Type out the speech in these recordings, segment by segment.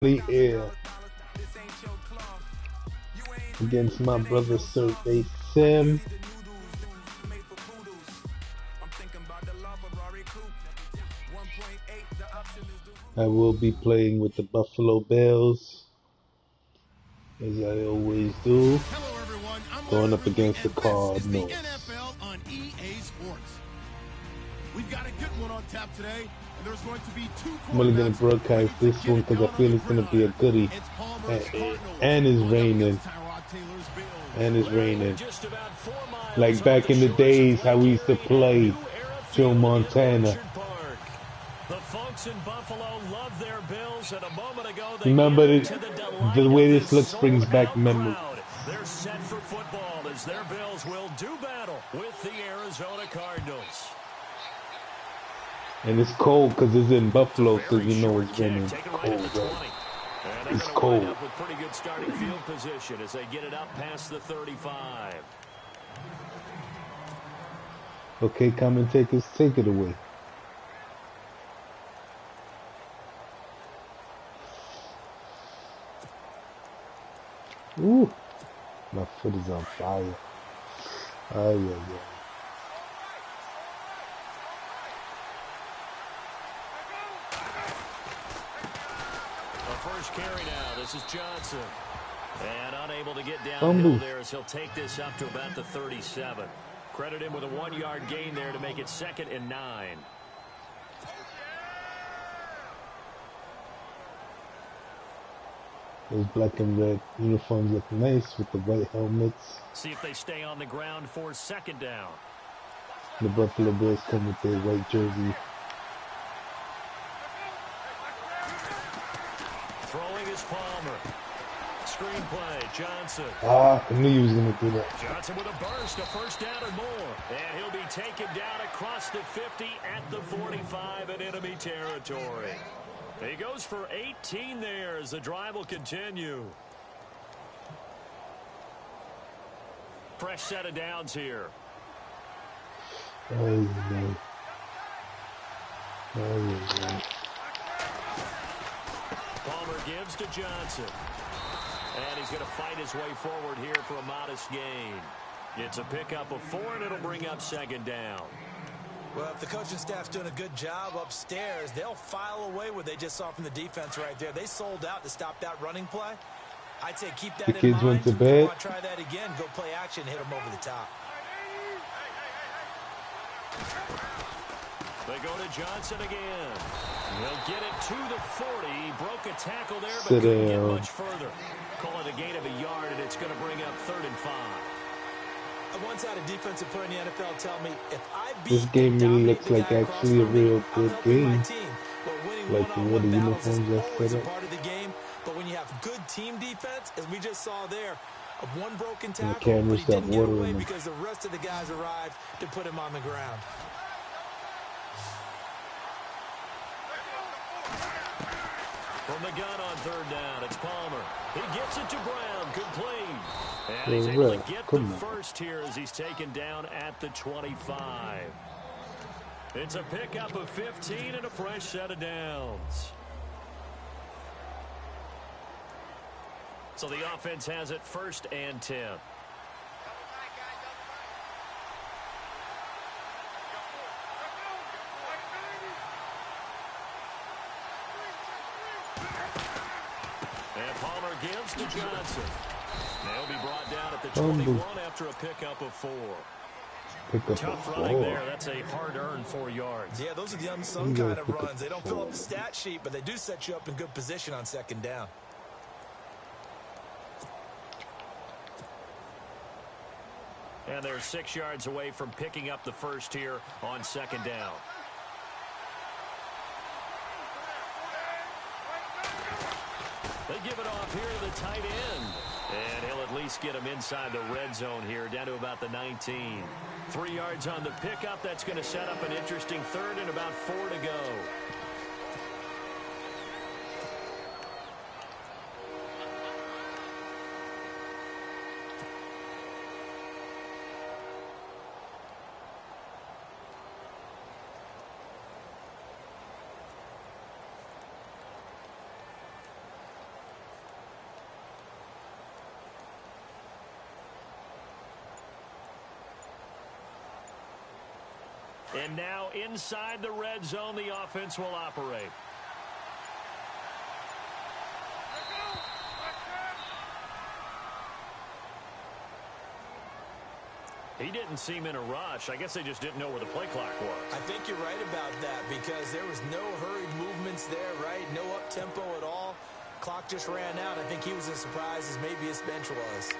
the air against my brother Survey Sim. I will be playing with the Buffalo Bills, as I always do. Hello everyone, going up against the Cardinals. NFL on EA Sports. We've got a good one on tap today, and there's going to be two. I'm only going to broadcast this one because I feel it's going to be a goodie. And it's raining. And it's raining. Like back in the days how we used to play Joe Montana. The folks in Buffalo love their Bills, and a moment ago they remember the way this looks brings back memories. They're set for football as their Bills will do battle with the Arizona Cardinals. And it's cold because it's in Buffalo, so you know it's raining. It's cold, right? It's cold. With pretty good starting field position as they get it up past the 35. Okay, commentators, take it away. Ooh, my foot is on fire. Oh, yeah. First carry now. This is Johnson. And unable to get downhill there as he'll take this up to about the 37. Credit him with a 1-yard gain there to make it 2nd and 9. Those black and red uniforms look nice with the white helmets. See if they stay on the ground for 2nd down. The Buffalo Bills come with their white jersey. Throwing is Palmer. Screenplay, Johnson. I knew he was going to do that. Johnson with a burst, a 1st down or more. And he'll be taken down across the 50 at the 45 in enemy territory. He goes for 18 there as the drive will continue. Fresh set of downs here. Oh, Palmer gives to Johnson. And he's going to fight his way forward here for a modest gain. It's a pickup of 4, and it'll bring up 2nd down. Well, if the coaching staff's doing a good job upstairs, they'll file away what they just saw from the defense right there. They sold out to stop that running play. I'd say keep that in mind. The kids went to bed. Want to try that again, go play action, hit them over the top. They go to Johnson again. He'll get it to the 40. He broke a tackle there, but couldn't get much further. Call it a gain of a yard, and it's going to bring up 3rd and 5. I once had a defensive player in the NFL tell me, if I beat this game really looks like actually a real good game. Like what the uniforms are set up. Part of the game, but when you have good team defense, as we just saw there, one broken tackle, the cameras but he didn't get water away in them. because the rest of the guys arrived to put him on the ground. From the gun on 3rd down, it's Palmer. He gets it to Brown, complete. And he's able to get the first here as he's taken down at the 25. It's a pickup of 15 and a fresh set of downs. So the offense has it 1st and 10. And Palmer gives to Johnson. They'll be brought down at the 21 after a pickup of 4. Tough running there. That's a hard-earned 4 yards. Yeah, those are the unsung kind of runs. They don't fill up the stat sheet, but they do set you up in good position on 2nd down. And they're 6 yards away from picking up the first here on 2nd down. They give it off here to the tight end. And he'll at least get him inside the red zone here, down to about the 19. 3 yards on the pickup. That's going to set up an interesting 3rd and about 4 to go. And now inside the red zone, the offense will operate. He didn't seem in a rush. I guess they just didn't know where the play clock was. I think you're right about that because there was no hurried movements there, right? No up-tempo at all. Clock just ran out. I think he was as surprised as maybe his bench was.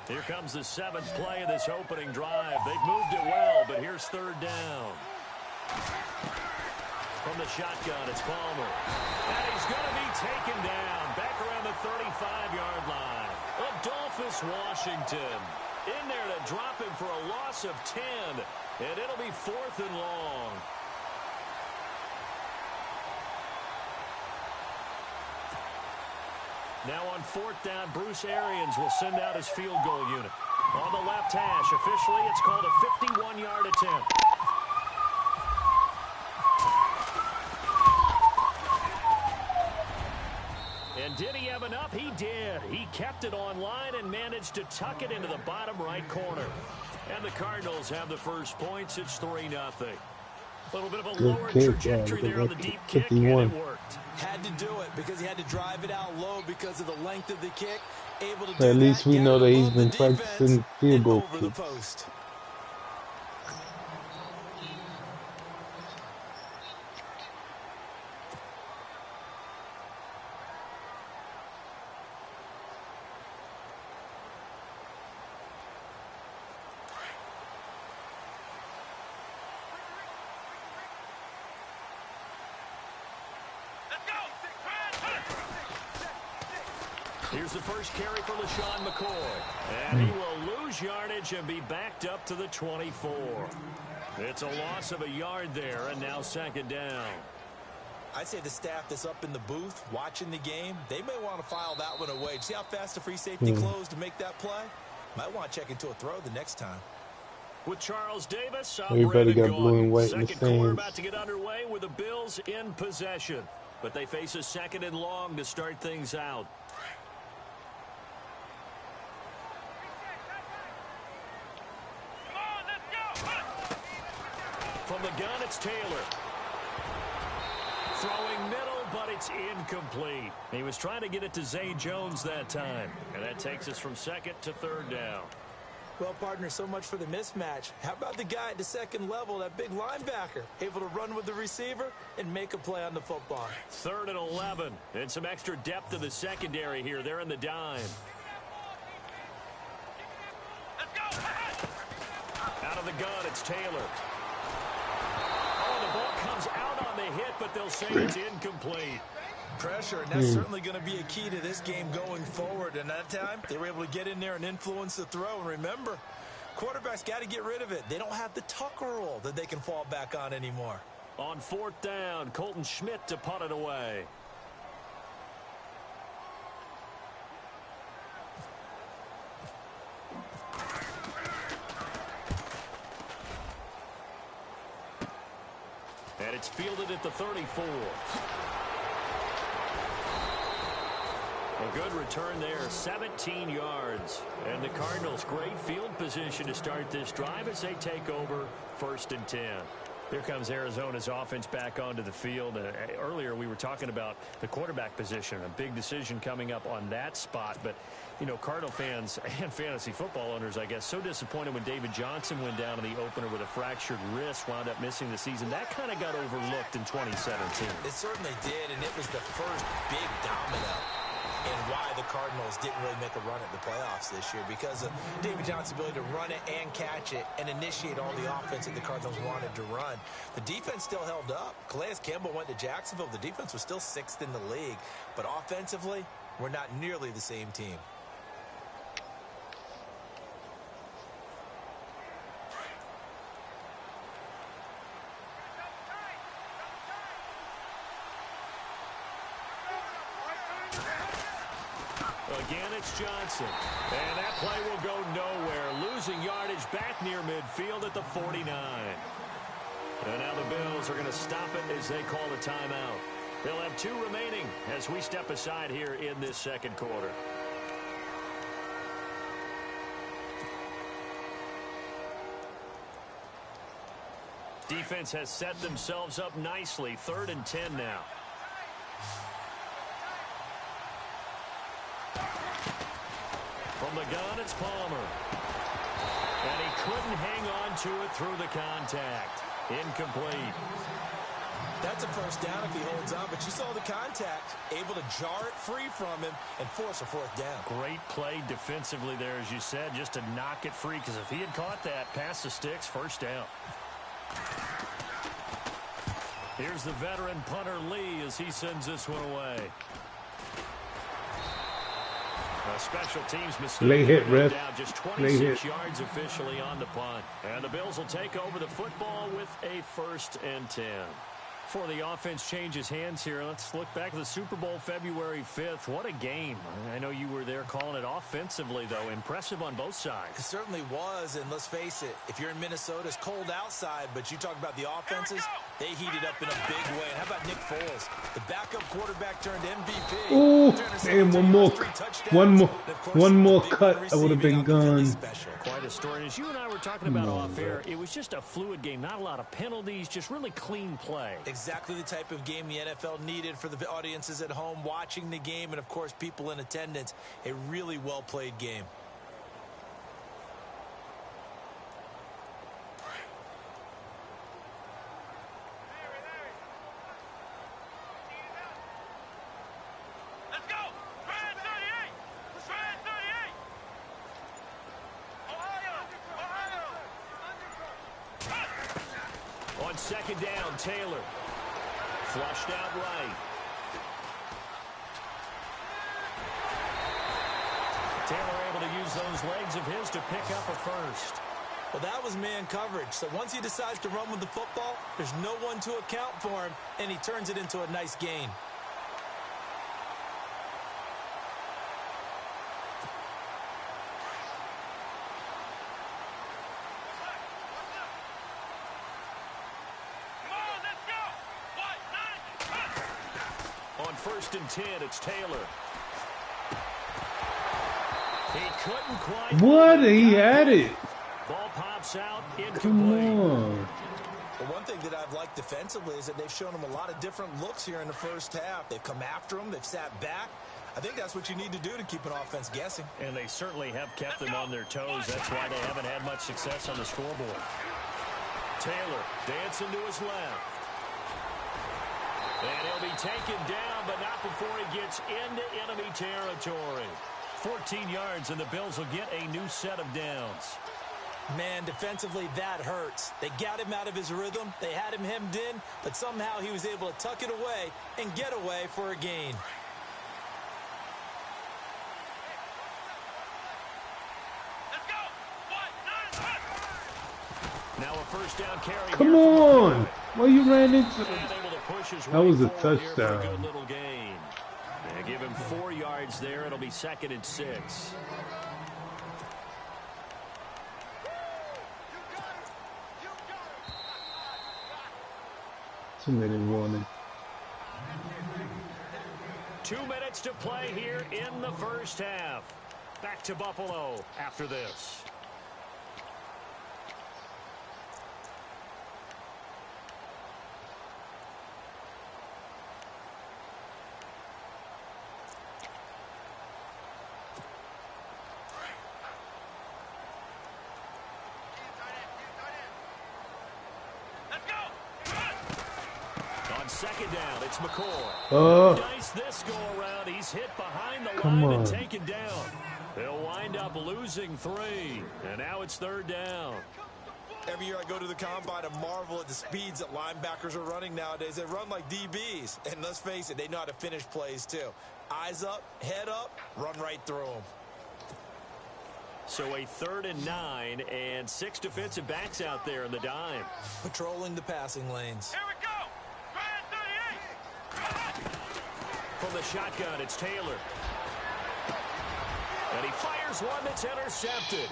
Here comes the 7th play of this opening drive. They've moved it well, but here's 3rd down. From the shotgun, it's Palmer. And he's going to be taken down back around the 35-yard line. Adolphus Washington in there to drop him for a loss of 10. And it'll be 4th and long. Now on 4th down, Bruce Arians will send out his field goal unit. On the left hash, officially, it's called a 51-yard attempt. And did he have enough? He did. He kept it online and managed to tuck it into the bottom right corner. And the Cardinals have the first points. It's 3-0. A little bit of a lower trajectory there on the deep kick, and it worked. Had to do it because he had to drive it out low because of the length of the kick. Able to do at least that, we know that he's been practicing field goal kicks. Here's the first carry for LaShawn McCoy. And he will lose yardage and be backed up to the 24. It's a loss of a yard there, and now 2nd down. I'd say the staff that's up in the booth watching the game, they may want to file that one away. See how fast the free safety closed to make that play? Might want to check into a throw the next time. With Charles Davis, everybody got blue and white in the second quarter stands. about to get underway with the Bills in possession. But they face a 2nd and long to start things out. From the gun, it's Taylor. Throwing middle, but it's incomplete. He was trying to get it to Zay Jones that time. And that takes us from 2nd to 3rd down. Well, partner, so much for the mismatch. How about the guy at the 2nd level, that big linebacker, able to run with the receiver and make a play on the football? 3rd and 11. And some extra depth to the secondary here. They're in the dime. Let's go. Out of the gun, it's Taylor. The ball comes out on the hit, but they'll say it's incomplete. Pressure, and that's certainly going to be a key to this game going forward. And that time, they were able to get in there and influence the throw. And remember, quarterbacks got to get rid of it. They don't have the Tucker rule that they can fall back on anymore. On 4th down, Colton Schmidt to punt it away. And it's fielded at the 34. A good return there, 17 yards. And the Cardinals, great field position to start this drive as they take over 1st and 10. Here comes Arizona's offense back onto the field. Earlier we were talking about the quarterback position, a big decision coming up on that spot. But, you know, Cardinal fans and fantasy football owners, I guess, so disappointed when David Johnson went down in the opener with a fractured wrist, wound up missing the season. That kind of got overlooked in 2017. It certainly did, and it was the first big domino in why the Cardinals didn't really make a run at the playoffs this year, because of David Johnson's ability to run it and catch it and initiate all the offense that the Cardinals wanted to run. The defense still held up. Calais Campbell went to Jacksonville. The defense was still 6th in the league, but offensively, we're not nearly the same team. Again, it's Johnson. And that play will go nowhere. Losing yardage back near midfield at the 49. And now the Bills are going to stop it as they call a timeout. They'll have 2 remaining as we step aside here in this 2nd quarter. Defense has set themselves up nicely. 3rd and 10 now. From the gun, it's Palmer. And he couldn't hang on to it through the contact. Incomplete. That's a first down if he holds on, but you saw the contact, able to jar it free from him and force a 4th down. Great play defensively there, as you said, just to knock it free, because if he had caught that, past the sticks, 1st down. Here's the veteran punter Lee as he sends this one away. A special teams mistake. Late hit, ref. Just 26 yards officially on the punt. And the Bills will take over the football with a 1st and 10. Before the offense changes hands here, let's look back at the Super Bowl February 5th. What a game. I know you were there calling it offensively, though. Impressive on both sides. It certainly was, and let's face it, if you're in Minnesota, it's cold outside, but you talk about the offenses, they heated up in a big way. And how about Nick Foles? The backup quarterback turned MVP. Ooh, damn, one more cut, I would have been gone. Quite a story. As you and I were talking about off air, it was just a fluid game. Not a lot of penalties, just really clean play. Exactly the type of game the NFL needed for the audiences at home watching the game and, of course, people in attendance. A really well-played game. Let's go! Spread 38! Spread 38! Ohio! On 2nd down, Taylor. Flushed out right. Taylor able to use those legs of his to pick up a 1st. Well, that was man coverage. So once he decides to run with the football, there's no one to account for him, and he turns it into a nice gain. On 1st and 10, it's Taylor. He couldn't quite. What? He had it. Ball pops out. Come Incomplete. on. But one thing that I've liked defensively is that they've shown him a lot of different looks here in the 1st half. They've come after him. They've sat back. I think that's what you need to do to keep an offense guessing. And they certainly have kept them on their toes. That's why they haven't had much success on the scoreboard. Taylor dancing to his left. And he'll be taken down, but not before he gets into enemy territory. 14 yards, and the Bills will get a new set of downs. Man, defensively, that hurts. They got him out of his rhythm. They had him hemmed in, but somehow he was able to tuck it away and get away for a gain. Let's go! Now a 1st down carry. Come on. Well, you ran into it. That was a touchdown. Good little gain. They give him 4 yards there. It'll be 2nd and 6. Two-minute warning. 2 minutes to play here in the 1st half. Back to Buffalo after this. On 2nd down, it's McCoy. Nice this go around. He's hit behind the line and taken down. They'll wind up losing 3. And now it's 3rd down. Every year I go to the combine and marvel at the speeds that linebackers are running nowadays. They run like DBs. And let's face it, they know how to finish plays too. Eyes up, head up, run right through them. So a 3rd and 9 and 6 defensive backs out there in the dime. Patrolling the passing lanes. Here we go! From the shotgun, it's Taylor. And he fires one that's intercepted.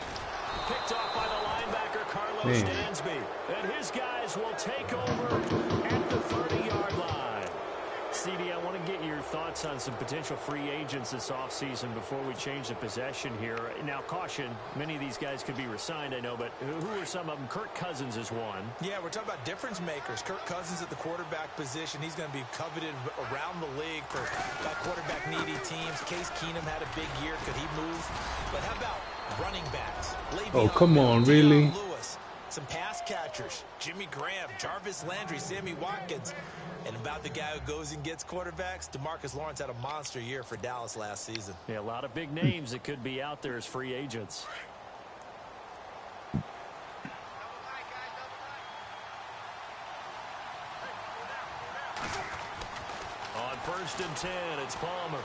Picked off by the linebacker, Carlos Dansby. And his guys will take over at the 30-yard line. CD, I want to get your thoughts on some potential free agents this offseason before we change the possession here. Now, caution, many of these guys could be re-signed, I know, but who are some of them? Kirk Cousins is one. Yeah, we're talking about difference makers. Kirk Cousins at the quarterback position. He's going to be coveted around the league for quarterback-needy teams. Case Keenum had a big year. Could he move? But how about running backs? Oh, come on, really? Lewis, some pass catchers. Jimmy Graham, Jarvis Landry, Sammy Watkins. And about the guy who goes and gets quarterbacks, DeMarcus Lawrence had a monster year for Dallas last season. Yeah, a lot of big names that could be out there as free agents. On 1st and 10, it's Palmer.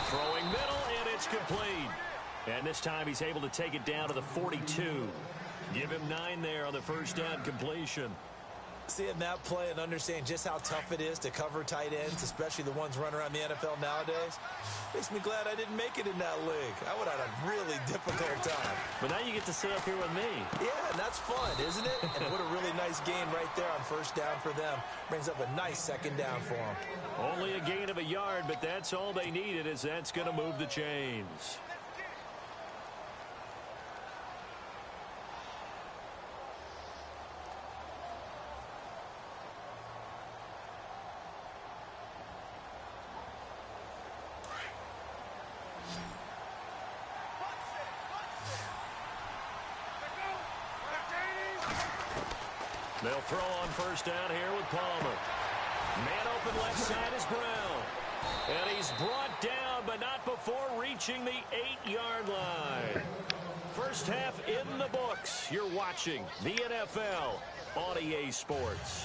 Throwing middle, and it's complete. And this time he's able to take it down to the 42. Give him 9 there on the first down completion. Seeing that play and understand just how tough it is to cover tight ends, especially the ones running around the NFL nowadays, makes me glad I didn't make it in that league. I would have had a really difficult time. But now you get to sit up here with me. Yeah, and that's fun, isn't it? And what a really nice gain right there on first down for them. Brings up a nice second down for them. Only a gain of a yard, but that's all they needed, as that's going to move the chains. They'll throw on first down here with Palmer. Man open left side is Brown. And he's brought down, but not before reaching the 8-yard line. First half in the books. You're watching the NFL on EA Sports.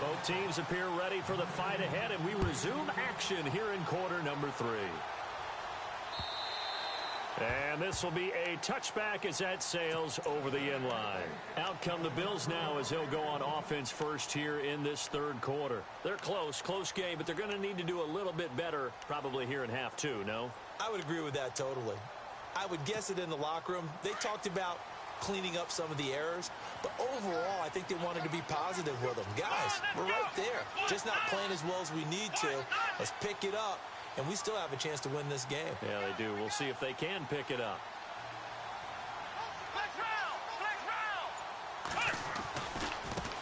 Both teams appear ready for the fight ahead, and we resume action here in quarter number 3. And this will be a touchback as that sails over the end line. Out come the Bills now as they'll go on offense first here in this third quarter. They're close game, but they're going to need to do a little bit better probably here in half 2, no? I would agree with that totally. I would guess it in the locker room. They talked about cleaning up some of the errors, but overall I think they wanted to be positive with them. Guys, we're right there. Just not playing as well as we need to. Let's pick it up. And we still have a chance to win this game. Yeah, they do. We'll see if they can pick it up.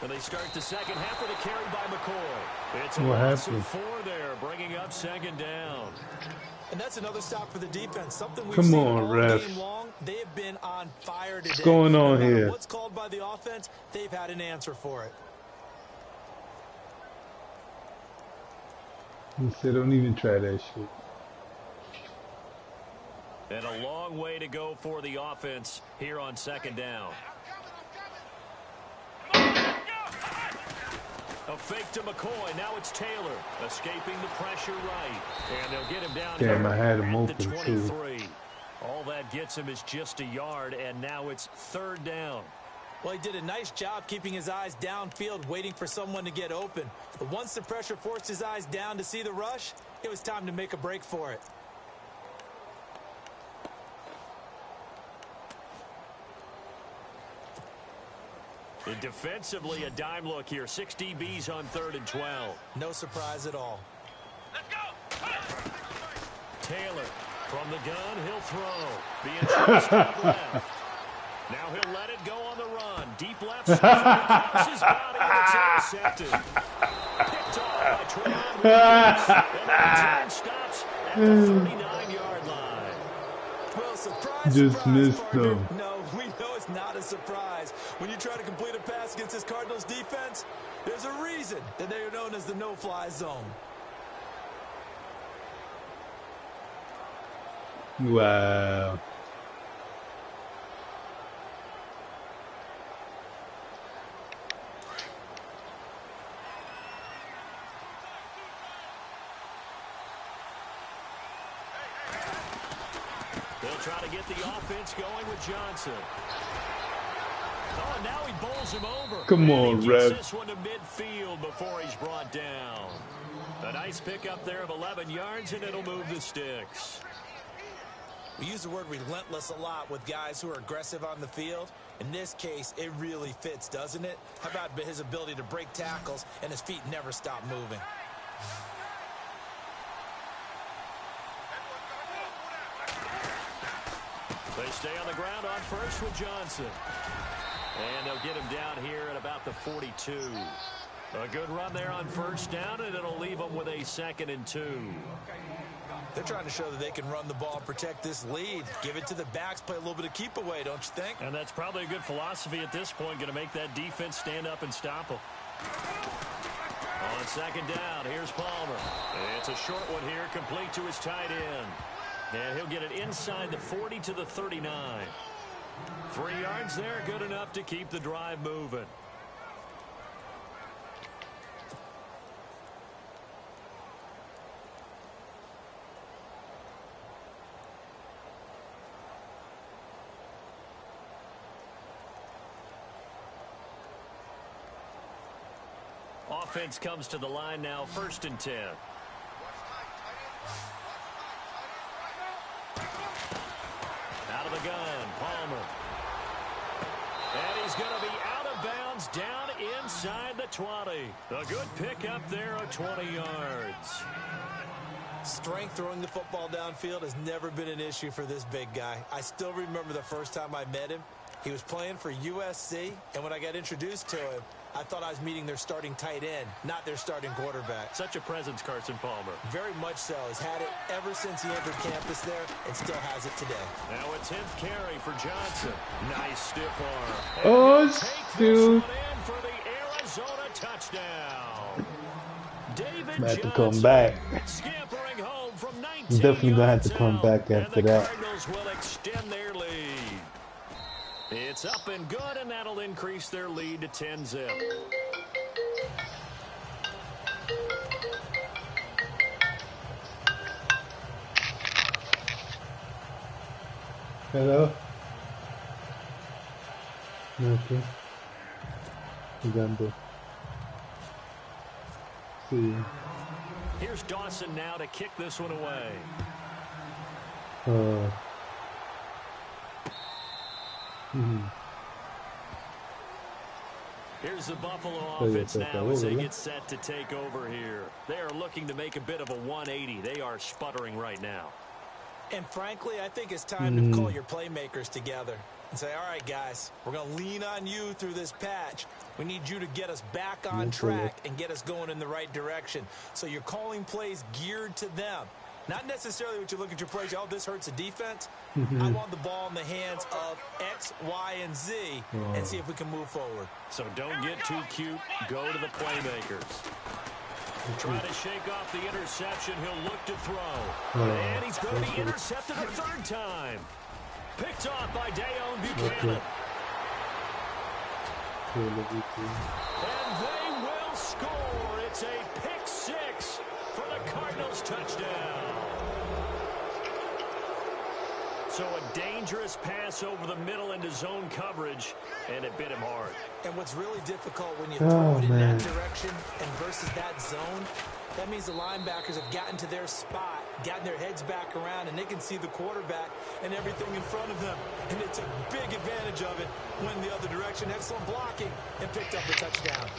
And they start the second half with a carry by McCoy. It's a loss of 4 there, bringing up second down. And that's another stop for the defense. Something we've Come seen on, all ref. game long. They have been on fire today. What's going on no matter here? What's called by the offense, they've had an answer for it. He said, don't even try that shit. And a long way to go for the offense here on second down. A fake to McCoy. Now it's Taylor escaping the pressure right. And they'll get him down Damn, here I had him at open the 23. too. All that gets him is just a yard, and now it's third down. Well, he did a nice job keeping his eyes downfield, waiting for someone to get open. But once the pressure forced his eyes down to see the rush, it was time to make a break for it. And defensively, a dime look here. 6 DBs on 3rd and 12. No surprise at all. Let's go. Taylor from the gun, he'll throw. The inside left. Now he'll let it go on the run. Deep left. Across his body, and it's intercepted. Picked off by Trevon Williams. And the return stops at the 39-yard line. Well, surprise, Just surprise, missed partner. them. No, we know it's not a surprise. When you try to complete a pass against this Cardinals defense, there's a reason that they are known as the no-fly zone. Wow. They'll try to get the offense going with Johnson. Oh, and now he bowls him over. Come And on, he ref. gets this one to midfield before he's brought down. A nice pickup there of 11 yards, and it'll move the sticks. We use the word relentless a lot with guys who are aggressive on the field. In this case, it really fits, doesn't it? How about his ability to break tackles and his feet never stop moving? They stay on the ground on first with Johnson. And they'll get him down here at about the 42. A good run there on first down, and it'll leave them with a 2nd and 2. They're trying to show that they can run the ball and protect this lead. Give it to the backs, play a little bit of keep away, don't you think? And that's probably a good philosophy at this point, going to make that defense stand up and stop them. On 2nd down, here's Palmer. It's a short one here, complete to his tight end. And he'll get it inside the 40 to the 39. 3 yards there, good enough to keep the drive moving. Offense comes to the line now, 1st and 10. Out of the gun, Palmer. And he's going to be out of bounds down inside the 20. A good pickup there of 20 yards. Strength throwing the football downfield has never been an issue for this big guy. I still remember the first time I met him. He was playing for USC, and when I got introduced to him, I thought I was meeting their starting tight end, not their starting quarterback. Such a presence, Carson Palmer. Very much so. He's had it ever since he entered campus there and still has it today. Now a 10th carry for Johnson. Nice stiff arm. Oh, dude. For the Arizona touchdown. David Might have to Johnson come back. scampering home from 19 Definitely gonna have to yards come out, back after and the that. Cardinals will extend their lead. It's up and good, and that'll increase their lead to 10-zip. Hello? Okay. Uganda. See. Here's Dawson now to kick this one away. Here's the Buffalo offense now as they get set to take over here. They are looking to make a bit of a 180. They are sputtering right now. And frankly, I think it's time to call your playmakers together and say, all right, guys, we're going to lean on you through this patch. We need you to get us back on track and get us going in the right direction. So you're calling plays geared to them. Not necessarily what you look at your plays, oh, this hurts the defense. I want the ball in the hands of X, Y, and Z and see if we can move forward. So don't get too cute. Go to the playmakers. Try to shake off the interception. He'll look to throw. And he's going to be intercepted a 3rd time. Picked off by Dayon Buchanan. And they will score. It's a pick 6 for the Cardinals touchdown. So a dangerous pass over the middle into zone coverage, and it bit him hard. And what's really difficult when you throw it in that direction and versus that zone, that means the linebackers have gotten to their spot, gotten their heads back around, and they can see the quarterback and everything in front of them. And it's a big advantage of it when the other direction. Excellent blocking and picked up the touchdown.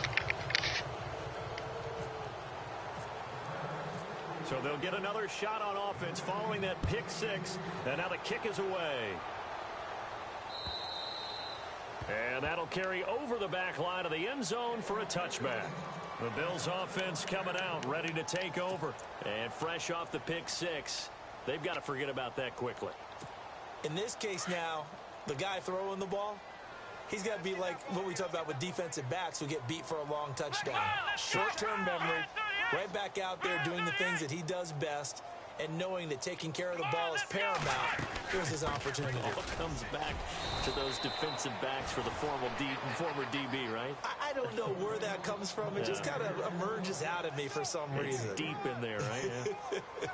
So they'll get another shot on offense following that pick 6. And now the kick is away. And that'll carry over the back line of the end zone for a touchback. The Bills offense coming out, ready to take over. And fresh off the pick 6, they've got to forget about that quickly. In this case now, the guy throwing the ball, he's got to be like what we talk about with defensive backs who get beat for a long touchdown. Short-term memory, right back out there doing the things that he does best, and knowing that taking care of the ball is paramount. Here's his opportunity. It all comes back to those defensive backs for the former DB, right? I don't know where that comes from. It just kind of emerges out of me for some reason. It's deep in there, right? Yeah.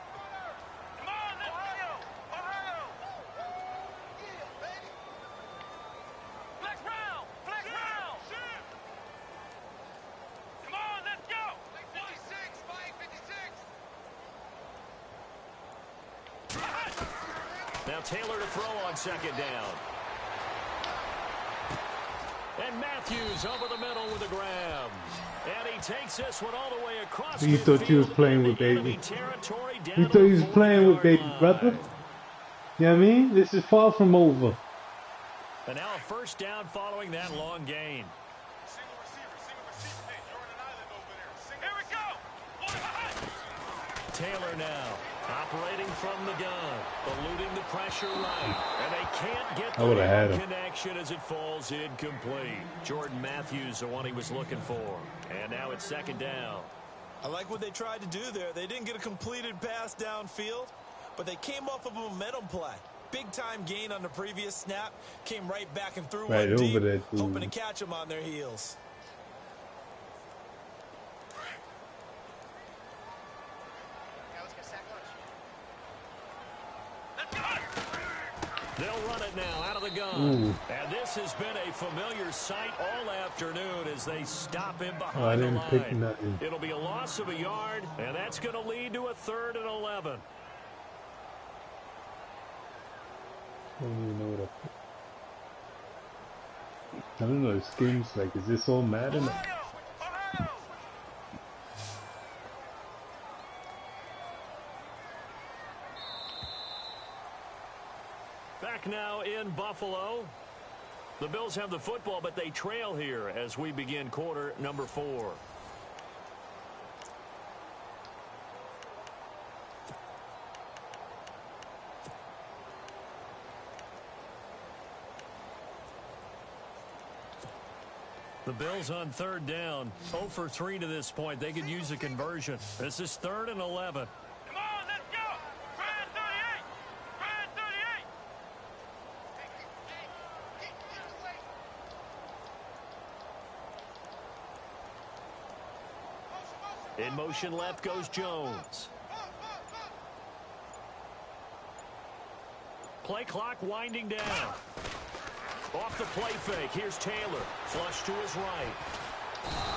Now Taylor to throw on 2nd down. And Matthews over the middle with a grab. And he takes this one all the way across. You thought you was playing with baby. You thought you was playing with baby, brother. You know what I mean? This is far from over. And now a first down following that long gain. Taylor now operating from the gun, eluding the pressure right, and they can't get the connection as it falls incomplete. Jordan Matthews, the one he was looking for, and now it's second down. I like what they tried to do there. They didn't get a completed pass downfield, but they came off of a momentum play. Big time gain on the previous snap, came right back and threw one deep, hoping to catch them on their heels. They'll run it now out of the gun. And this has been a familiar sight all afternoon as they stop him behind the line. It'll be a loss of a yard, and that's going to lead to a 3rd and 11. I don't even know what I don't know. This game's like, is this all Madden? Back now in Buffalo. The Bills have the football, but they trail here as we begin quarter number 4. The Bills on 3rd down, 0 for 3 to this point. They could use a conversion. This is 3rd and 11. Come on, let's go. Brand 38. Brand 38. In motion left goes Jones. Play clock winding down. Off the play fake. Here's Taylor. Flush to his right.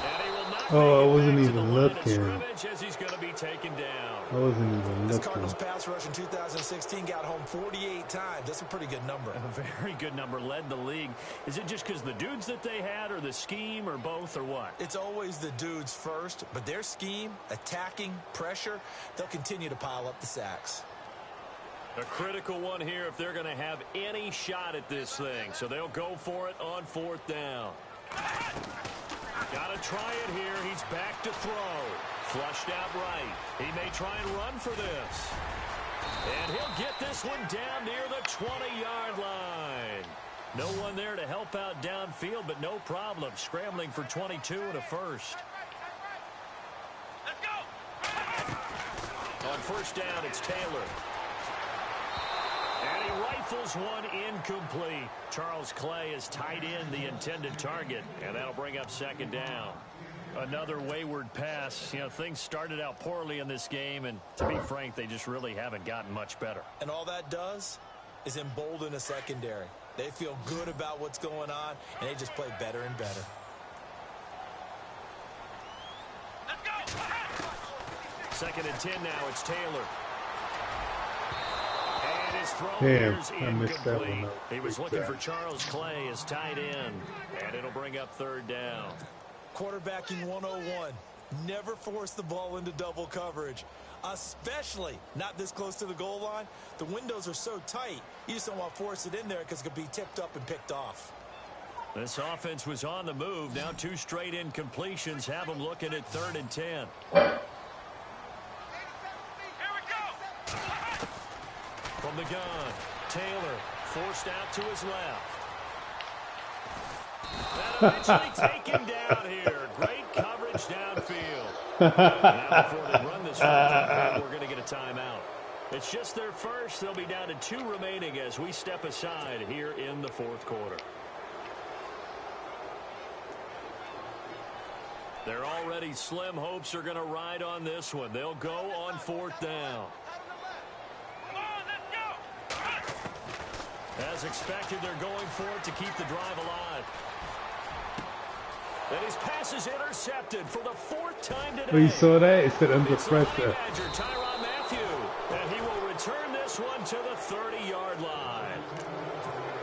And he will not I wasn't even looking. As he's going to be taken down. I wasn't even looking. This Cardinals pass rush in 2016 got home 48 times. That's a pretty good number. A very good number. Led the league. Is it just because the dudes that they had, or the scheme, or both, or what? It's always the dudes first, but their scheme, attacking, pressure, they'll continue to pile up the sacks. A critical one here if they're going to have any shot at this thing. So they'll go for it on 4th down. Got to try it here. He's back to throw. Flushed out right. He may try and run for this. And he'll get this one down near the 20-yard line. No one there to help out downfield, but no problem. Scrambling for 22 and a first. Let's go. On 1st down, it's Taylor. And he rifles one incomplete. Charles Clay has tied in the intended target, and that'll bring up 2nd down. Another wayward pass. You know, things started out poorly in this game, and to be frank, they just really haven't gotten much better. And all that does is embolden a secondary. They feel good about what's going on, and they just play better and better. Let's go. 2nd and 10 now. It's Taylor. And his throw Damn, is I missed that incomplete. one. He was looking for Charles Clay as tight end, and it'll bring up 3rd down. Quarterbacking 101. Never force the ball into double coverage, especially not this close to the goal line. The windows are so tight, you just don't want to force it in there because it could be tipped up and picked off. This offense was on the move. Now 2 straight incompletions have them looking at 3rd and 10. Here we go. From the gun, Taylor forced out to his left. And eventually taken down here. Great coverage downfield. Now before they run this we're going to get a timeout. It's just their first. They'll be down to 2 remaining as we step aside here in the 4th quarter. Their already slim hopes are going to ride on this one. They'll go on 4th down. Come on, let's go. As expected, they're going for it to keep the drive alive. And his pass is intercepted for the 4th time today. Oh, you saw that? It said under It's pressure. Tyrann Mathieu, and he will return this one to the 30-yard line.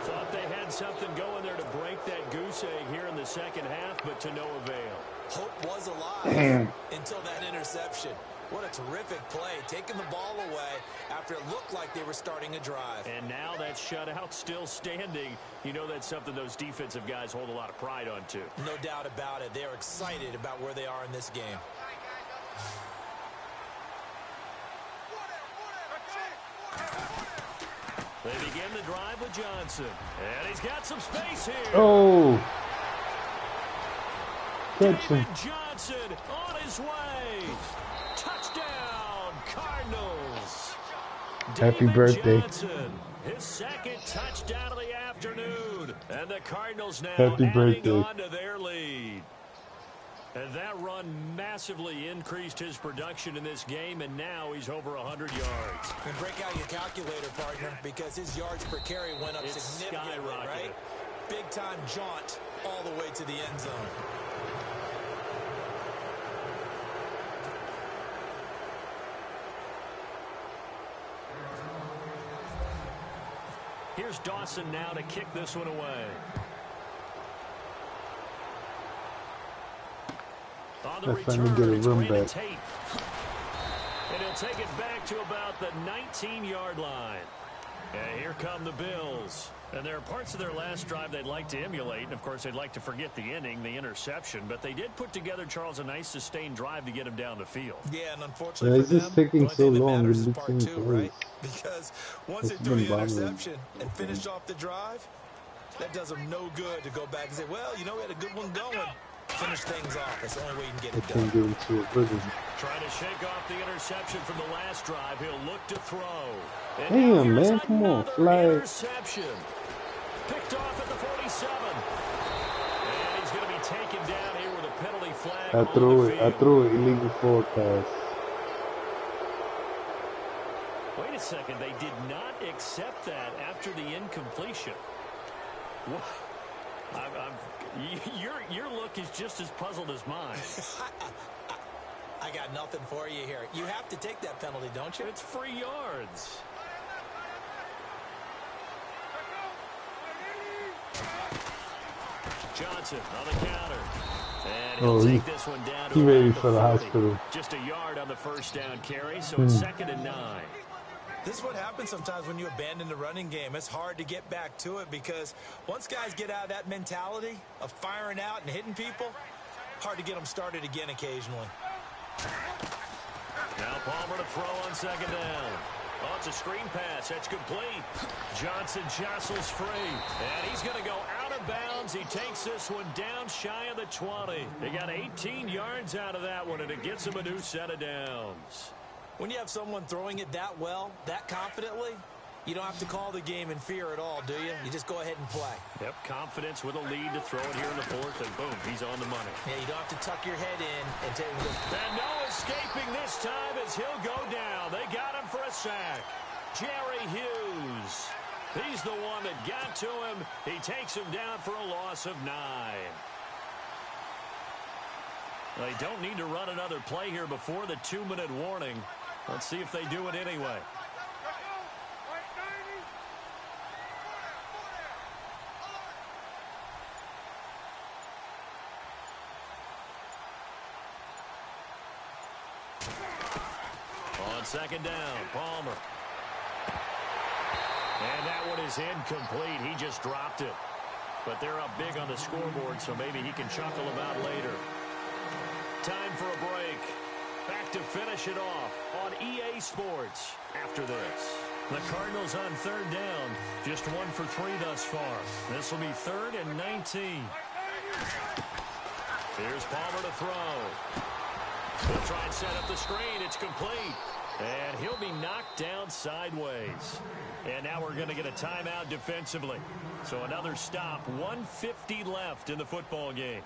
Thought they had had something going there to break that goose egg here in the second half, but to no avail. Hope was alive until that interception. What a terrific play, taking the ball away after it looked like they were starting a drive. And now that shutout still standing. You know that's something those defensive guys hold a lot of pride on, too. No doubt about it. They are excited about where they are in this game. They begin the drive with Johnson. And he's got some space here. Oh. David Johnson on his way. Touchdown, Cardinals. Happy David birthday. Johnson, his second touchdown of the afternoon. And the Cardinals now Happy adding birthday. on to their lead. And that run massively increased his production in this game, and now he's over 100 yards. And break out your calculator, partner, because his yards per carry went up significantly, right? Big-time jaunt all the way to the end zone. Here's Dawson now to kick this one away. On the return, get a it's run Brandon back. Tate. And he'll take it back to about the 19-yard line. And here come the Bills. And there are parts of their last drive they'd like to emulate. And, of course, they'd like to forget the inning, the interception. But they did put together, Charles, a nice sustained drive to get him down the field. Yeah, and unfortunately for them, taking so long matters in is part two, between right? Because once they threw the interception and finished off the drive, that does them no good to go back and say, well, you know, we had a good one going. Finish things off. That's the only way you can get it done. Trying to shake off the interception from the last drive. He'll look to throw. And damn, man, come on, fly. Interception. Picked off at the 47. And he's going to be taken down here with a penalty flag. I threw it illegal forward pass. Wait a second. They did not accept that after the incompletion. What? Your look is just as puzzled as mine. I got nothing for you here. You have to take that penalty, don't you? It's free yards. Johnson on the counter. And he'll take this one down to ready for the hospital. Just a yard on the first down carry, so it's 2nd and 9. This is what happens sometimes when you abandon the running game. It's hard to get back to it because once guys get out of that mentality of firing out and hitting people, hard to get them started again occasionally. Now Palmer to throw on 2nd down. Oh, it's a screen pass. That's complete. Johnson jostles free. And he's going to go out of bounds. He takes this one down shy of the 20. They got 18 yards out of that one, and it gets him a new set of downs. When you have someone throwing it that well, that confidently, you don't have to call the game in fear at all, do you? You just go ahead and play. Yep, confidence with a lead to throw it here in the 4th, and boom, he's on the money. Yeah, you don't have to tuck your head in and take it. And no escaping this time as he'll go down. They got him for a sack. Jerry Hughes. He's the one that got to him. He takes him down for a loss of 9. They don't need to run another play here before the 2-minute warning. Let's see if they do it anyway. On 2nd down, Palmer. And that one is incomplete. He just dropped it. But they're up big on the scoreboard, so maybe he can chuckle about later. Time for a break. Back to finish it off on EA Sports after this. The Cardinals on 3rd down. Just 1 for 3 thus far. This will be 3rd and 19. Here's Palmer to throw. He'll try and set up the screen. It's complete. And he'll be knocked down sideways. And now we're going to get a timeout defensively. So another stop. 1:50 left in the football game.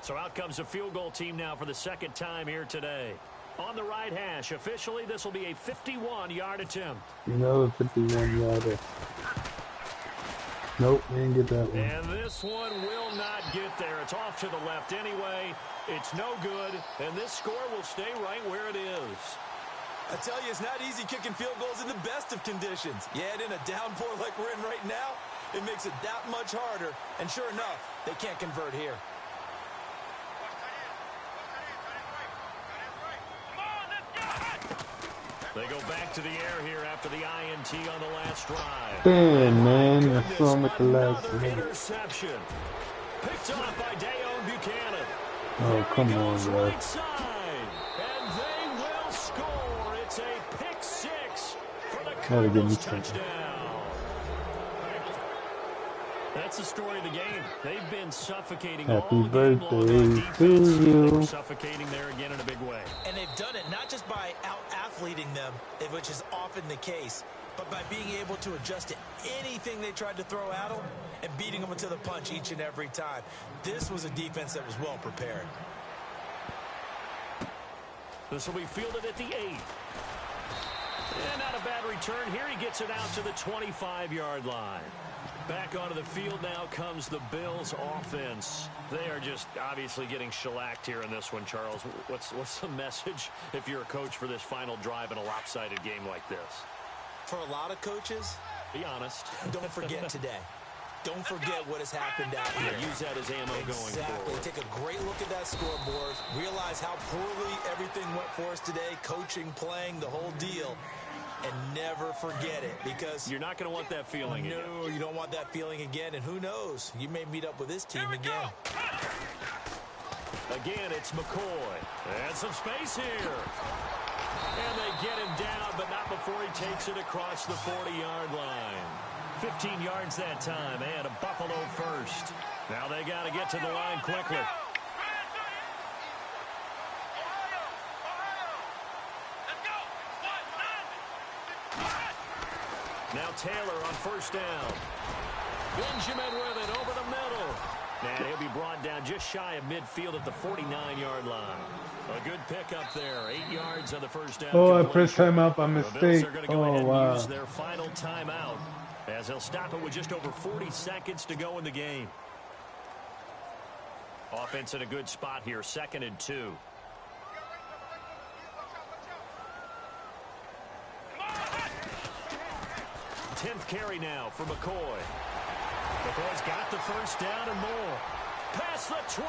So out comes a field goal team now for the 2nd time here today. On the right hash, officially, this will be a 51-yard attempt. Another 51-yarder. Nope, we didn't get that one. And this one will not get there. It's off to the left anyway. It's no good, and this score will stay right where it is. I tell you, it's not easy kicking field goals in the best of conditions. Yet in a downpour like we're in right now, it makes it that much harder. And sure enough, they can't convert here. They go back to the air here after the INT on the last drive. Damn, man. I saw him at the last Another minute. interception. Picked off by Dayon Buchanan. Oh, come on, bro. Right side, and they will score. It's a pick six for the Cardinals touchdown. That's the story of the game. They've been suffocating Happy all game long on birthday defense. to They were you. suffocating there again in a big way. And they've done it not just by out-athleting them, which is often the case, but by being able to adjust to anything they tried to throw at them and beating them to the punch each and every time. This was a defense that was well prepared. This will be fielded at the 8. And not a bad return here. He gets it out to the 25-yard line. Back onto the field now comes the Bills offense. They are just obviously getting shellacked here in this one, Charles. What's the message if you're a coach for this final drive in a lopsided game like this? For a lot of coaches, Be honest. don't forget today. Don't forget what has happened out here. Use that as ammo going Exactly. forward. Take a great look at that scoreboard. Realize how poorly everything went for us today. Coaching, playing, the whole deal. And never forget it, because You're not going to want that feeling again. no, you don't want that feeling again. And who knows? You may meet up with this team again. Again, it's McCoy. And some space here. And they get him down, but not before he takes it across the 40-yard line. 15 yards that time, and a Buffalo first. Now they got to get to the line quickly. Now Taylor on first down. Benjamin with it over the middle. And he'll be brought down just shy of midfield at the 49-yard line. A good pickup there. 8 yards on the first down. Oh, I completion. pressed time up by The Bills mistake. are going to go ahead Oh, and wow. use their final timeout as they'll stop it with just over 40 seconds to go in the game. Offense in a good spot here, 2nd and 2. Tenth carry now for McCoy. McCoy's got the first down and more. Past the 20,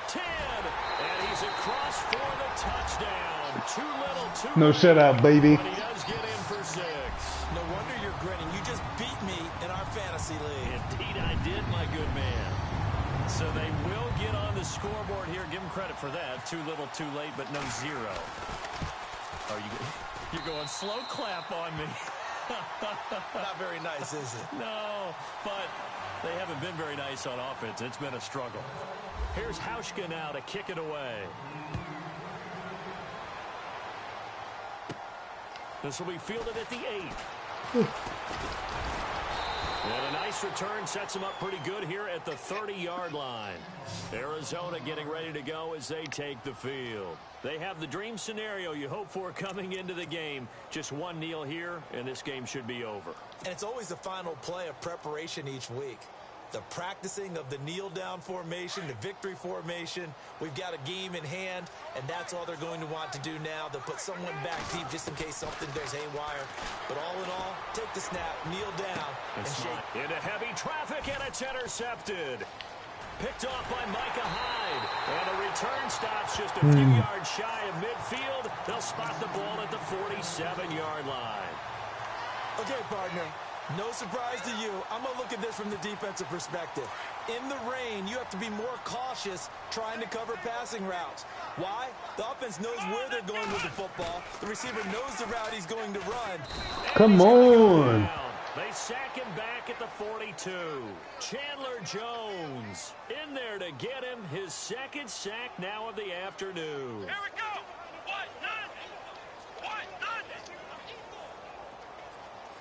10, and he's across for the touchdown. Too little, too No late. shutout, baby. But he does get in for 6. No wonder you're grinning. You just beat me in our fantasy league. Indeed I did, my good man. So they will get on the scoreboard here. Give them credit for that. Too little, too late, but no 0. Are you're going slow clap on me. Not very nice, is it? No, but they haven't been very nice on offense. It's been a struggle. Here's Hauschka now to kick it away. This will be fielded at the 8. And a nice return sets them up pretty good here at the 30-yard line. Arizona getting ready to go as they take the field. They have the dream scenario you hope for coming into the game. Just one kneel here, and this game should be over. And it's always the final play of preparation each week. The practicing of the kneel-down formation, the victory formation. We've got a game in hand, and that's all they're going to want to do now. They'll put someone back deep just in case something goes haywire. But all in all, take the snap, kneel down, and shake. Into heavy traffic, and it's intercepted. Picked off by Micah Hyde. And a return stops just a few yards shy of midfield. They'll spot the ball at the 47-yard line. Okay, partner. No surprise to you. I'm going to look at this from the defensive perspective. In the rain, you have to be more cautious trying to cover passing routes. Why? The offense knows where they're going with the football. The receiver knows the route he's going to run. Come on. They sack him back at the 42. Chandler Jones in there to get him his 2nd sack now of the afternoon. Here we go. What?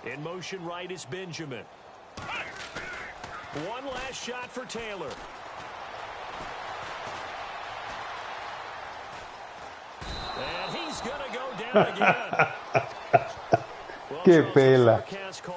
In motion right is Benjamin. One last shot for Taylor. And he's going to go down again. Well, Que Charles, pela. the forecast calls